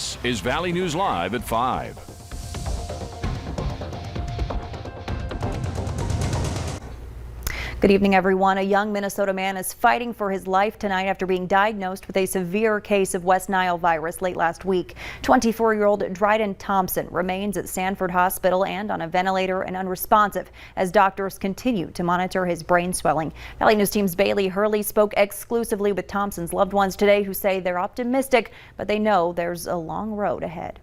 This is Valley News Live at 5. Good evening, everyone. A young Minnesota man is fighting for his life tonight after being diagnosed with a severe case of West Nile virus late last week. 24-year-old Dryden Thompson remains at Sanford Hospital and on a ventilator and unresponsive as doctors continue to monitor his brain swelling. Valley News Team's Bailey Hurley spoke exclusively with Thompson's loved ones today, who say they're optimistic, but they know there's a long road ahead.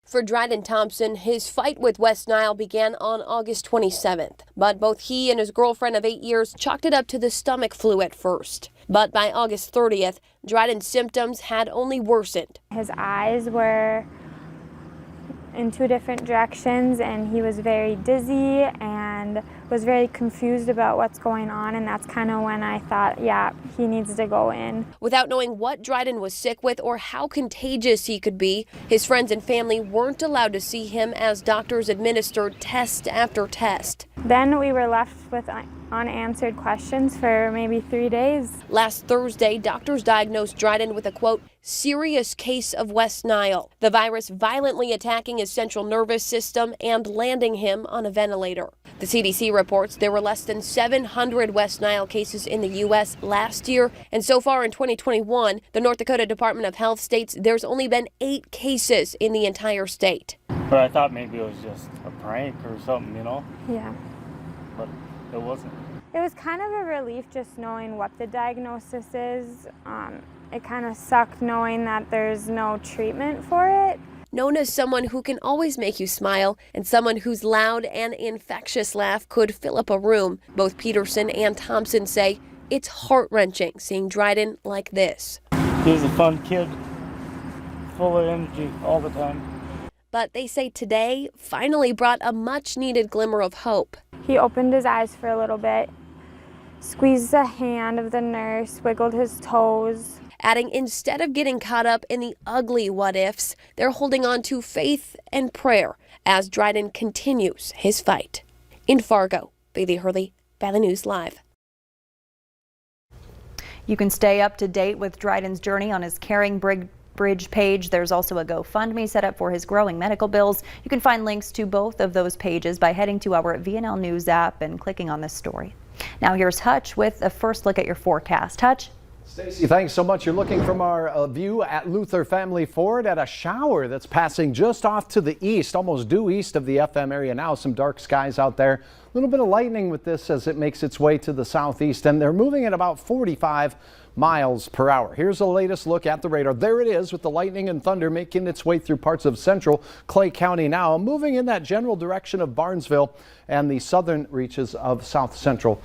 For Dryden Thompson, his fight with West Nile began on August 27th, but both he and his girlfriend of 8 years chalked it up to the stomach flu at first. But by August 30th, Dryden's symptoms had only worsened. His eyes were in two different directions, and he was very dizzy and was very confused about what's going on, and that's kind of when I thought, yeah, he needs to go in. Without knowing what Dryden was sick with or how contagious he could be, his friends and family weren't allowed to see him as doctors administered test after test. Then we were left with unanswered questions for maybe 3 days. Last Thursday, doctors diagnosed Dryden with a, quote, serious case of West Nile, the virus violently attacking his central nervous system and landing him on a ventilator. The CDC reports there were less than 700 West Nile cases in the U.S. last year, and so far in 2021, the North Dakota Department of Health states there's only been 8 cases in the entire state. But I thought maybe it was just a prank or something, you know? Yeah. But it wasn't. It was kind of a relief just knowing what the diagnosis is. It kind of sucked knowing that there's no treatment for it. Known as someone who can always make you smile and someone whose loud and infectious laugh could fill up a room, both Peterson and Thompson say it's heart-wrenching seeing Dryden like this. He was a fun kid, full of energy all the time. But they say today finally brought a much-needed glimmer of hope. He opened his eyes for a little bit, squeezed the hand of the nurse, wiggled his toes. Adding instead of getting caught up in the ugly what-ifs, they're holding on to faith and prayer as Dryden continues his fight. In Fargo, Bailey Hurley, Valley News Live. You can stay up to date with Dryden's journey on his Caring Bridge page. There's also a GoFundMe set up for his growing medical bills. You can find links to both of those pages by heading to our VNL News app and clicking on this story. Now here's Hutch with a first look at your forecast. Hutch? Stacey, thanks so much. You're looking from our view at Luther Family Ford at a shower that's passing just off to the east, almost due east of the FM area now. Some dark skies out there. A little bit of lightning with this as it makes its way to the southeast, and they're moving at about 45 miles per hour. Here's the latest look at the radar. There it is with the lightning and thunder making its way through parts of central Clay County now, moving in that general direction of Barnesville and the southern reaches of south central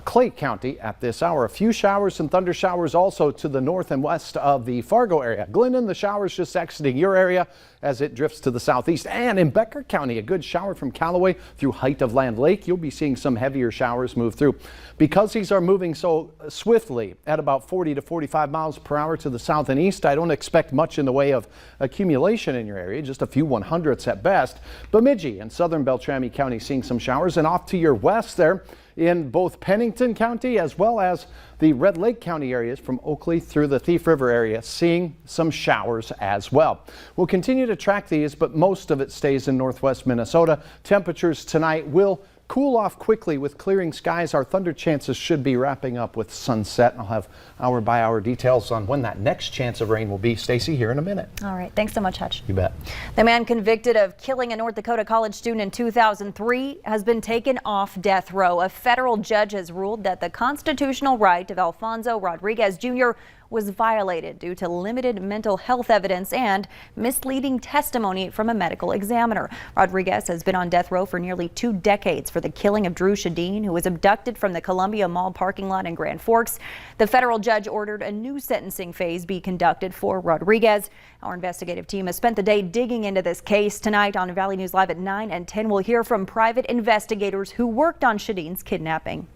Clay County at this hour. A few showers and thunder showers also to the north and west of the Fargo area. Glendon, the showers just exiting your area as it drifts to the southeast. And in Becker County, a good shower from Callaway through Height of Land Lake. You'll be seeing some heavier showers move through. Because these are moving so swiftly at about 40 to 45 miles per hour to the south and east, I don't expect much in the way of accumulation in your area, just a few 100ths at best. Bemidji and southern Beltrami County seeing some showers, and off to your west there in both Pennington County as well as the Red Lake County areas from Oakley through the Thief River area, seeing some showers as well. We'll continue to track these, but most of it stays in northwest Minnesota. Temperatures tonight will cool off quickly with clearing skies. Our thunder chances should be wrapping up with sunset. I'll have hour by hour details on when that next chance of rain will be, Stacey, here in a minute. All right. Thanks so much, Hutch. You bet. The man convicted of killing a North Dakota college student in 2003 has been taken off death row. A federal judge has ruled that the constitutional right of Alfonso Rodriguez Jr. was violated due to limited mental health evidence and misleading testimony from a medical examiner. Rodriguez has been on death row for nearly 2 decades for the killing of Drew Shadeen, who was abducted from the Columbia Mall parking lot in Grand Forks. The federal judge ordered a new sentencing phase be conducted for Rodriguez. Our investigative team has spent the day digging into this case. Tonight on Valley News Live at 9 and 10, we'll hear from private investigators who worked on Shadeen's kidnapping.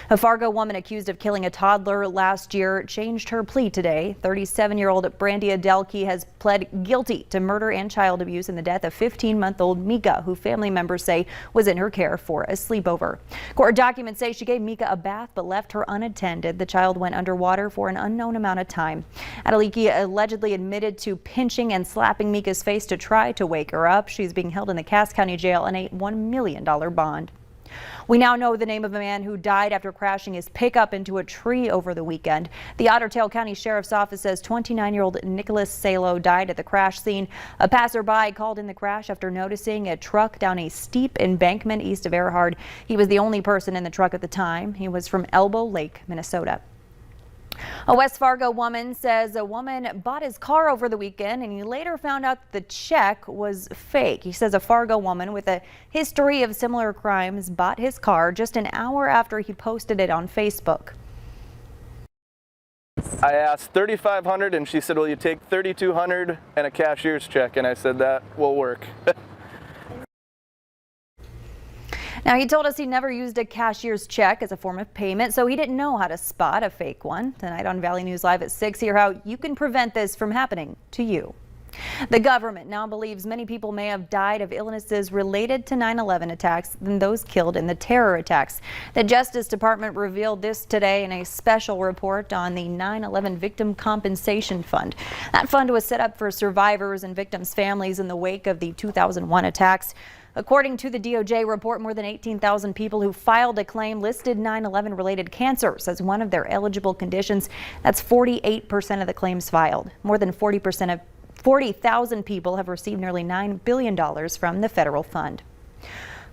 A Fargo woman accused of killing a toddler last year changed her plea today. 37-year-old Brandy Adelke has pled guilty to murder and child abuse in the death of 15-month-old Mika, who family members say was in her care for a sleepover. Court documents say she gave Mika a bath but left her unattended. The child went underwater for an unknown amount of time. Adelke allegedly admitted to pinching and slapping Mika's face to try to wake her up. She's being held in the Cass County Jail on a $1 million bond. We now know the name of a man who died after crashing his pickup into a tree over the weekend. The Otter Tail County Sheriff's Office says 29-year-old Nicholas Salo died at the crash scene. A passerby called in the crash after noticing a truck down a steep embankment east of Earhart. He was the only person in the truck at the time. He was from Elbow Lake, Minnesota. A West Fargo woman says a woman bought his car over the weekend and he later found out the check was fake. He says a Fargo woman with a history of similar crimes bought his car just an hour after he posted it on Facebook. I asked $3,500 and she said, "Will you take $3,200 and a cashier's check?" And I said, "That will work." Now, he told us he never used a cashier's check as a form of payment, so he didn't know how to spot a fake one. Tonight on Valley News Live at 6, hear how you can prevent this from happening to you. The government now believes many people may have died of illnesses related to 9/11 attacks than those killed in the terror attacks. The Justice Department revealed this today in a special report on the 9/11 Victim Compensation Fund. That fund was set up for survivors and victims' families in the wake of the 2001 attacks. According to the DOJ report, more than 18,000 people who filed a claim listed 9/11 related cancers as one of their eligible conditions. That's 48% of the claims filed. More than 40,000 people have received nearly $9 billion from the federal fund.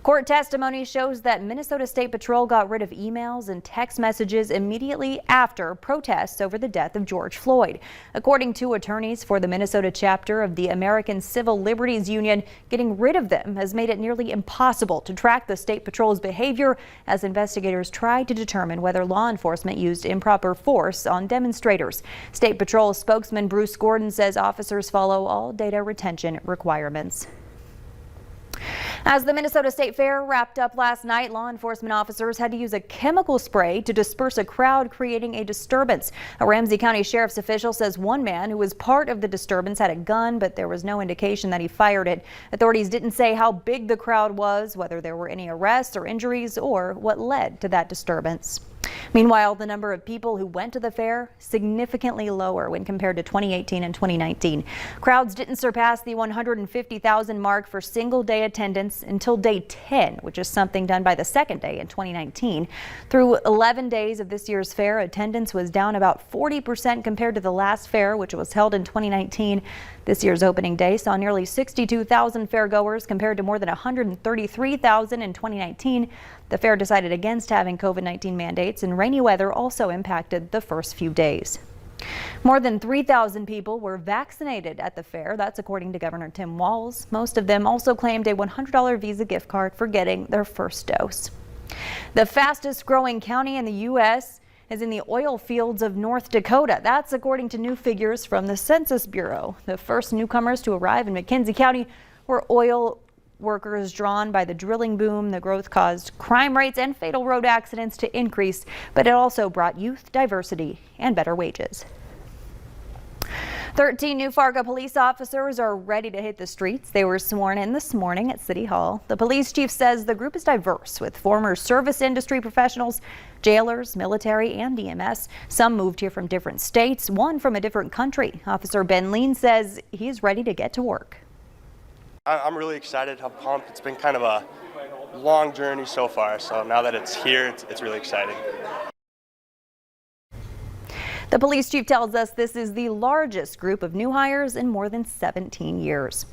Court testimony shows that Minnesota State Patrol got rid of emails and text messages immediately after protests over the death of George Floyd. According to attorneys for the Minnesota chapter of the American Civil Liberties Union, getting rid of them has made it nearly impossible to track the State Patrol's behavior as investigators try to determine whether law enforcement used improper force on demonstrators. State Patrol spokesman Bruce Gordon says officers follow all data retention requirements. As the Minnesota State Fair wrapped up last night, law enforcement officers had to use a chemical spray to disperse a crowd, creating a disturbance. A Ramsey County Sheriff's official says one man who was part of the disturbance had a gun, but there was no indication that he fired it. Authorities didn't say how big the crowd was, whether there were any arrests or injuries, or what led to that disturbance. Meanwhile, the number of people who went to the fair significantly lower when compared to 2018 and 2019. Crowds didn't surpass the 150,000 mark for single-day attendance until day 10, which is something done by the second day in 2019. Through 11 days of this year's fair, attendance was down about 40% compared to the last fair, which was held in 2019. This year's opening day saw nearly 62,000 fairgoers compared to more than 133,000 in 2019. The fair decided against having COVID-19 mandates, and rainy weather also impacted the first few days. More than 3,000 people were vaccinated at the fair. That's according to Governor Tim Walz. Most of them also claimed a $100 Visa gift card for getting their first dose. The fastest growing county in the U.S. is in the oil fields of North Dakota. That's according to new figures from the Census Bureau. The first newcomers to arrive in McKenzie County were oil workers drawn by the drilling boom. The growth caused crime rates and fatal road accidents to increase, but it also brought youth, diversity, and better wages. 13 new Fargo police officers are ready to hit the streets. They were sworn in this morning at City Hall. The police chief says the group is diverse, with former service industry professionals, jailers, military, and EMS. Some moved here from different states, one from a different country. Officer Ben Lean says he's ready to get to work. I'm really excited, I'm pumped. It's been kind of a long journey so far, so now that it's here, it's really exciting. The police chief tells us this is the largest group of new hires in more than 17 years.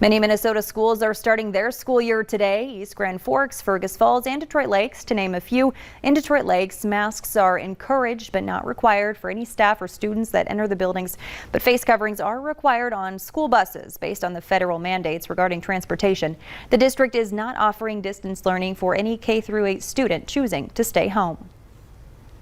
Many Minnesota schools are starting their school year today. East Grand Forks, Fergus Falls, and Detroit Lakes, to name a few. In Detroit Lakes, masks are encouraged but not required for any staff or students that enter the buildings. But face coverings are required on school buses based on the federal mandates regarding transportation. The district is not offering distance learning for any K-8 student choosing to stay home.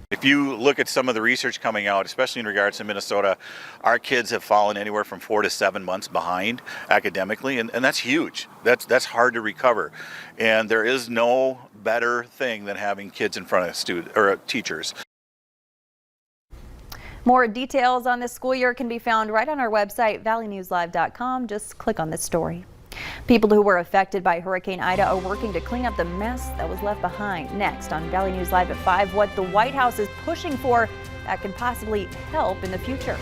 If you look at some of the research coming out, especially in regards to Minnesota, our kids have fallen anywhere from 4 to 7 months behind academically, and that's huge. That's hard to recover. And there is no better thing than having kids in front of students or teachers. More details on this school year can be found right on our website, valleynewslive.com. Just click on this story. People who were affected by Hurricane Ida are working to clean up the mess that was left behind. Next on Valley News Live at 5, what the White House is pushing for that can possibly help in the future.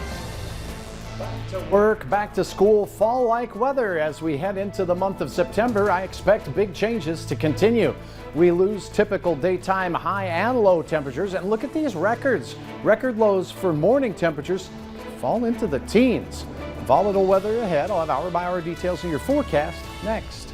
Back to work, back to school, fall-like weather as we head into the month of September. I expect big changes to continue. We lose typical daytime high and low temperatures, and look at these records. Record lows for morning temperatures fall into the teens. Volatile weather ahead. I'll have hour-by-hour details in your forecast next.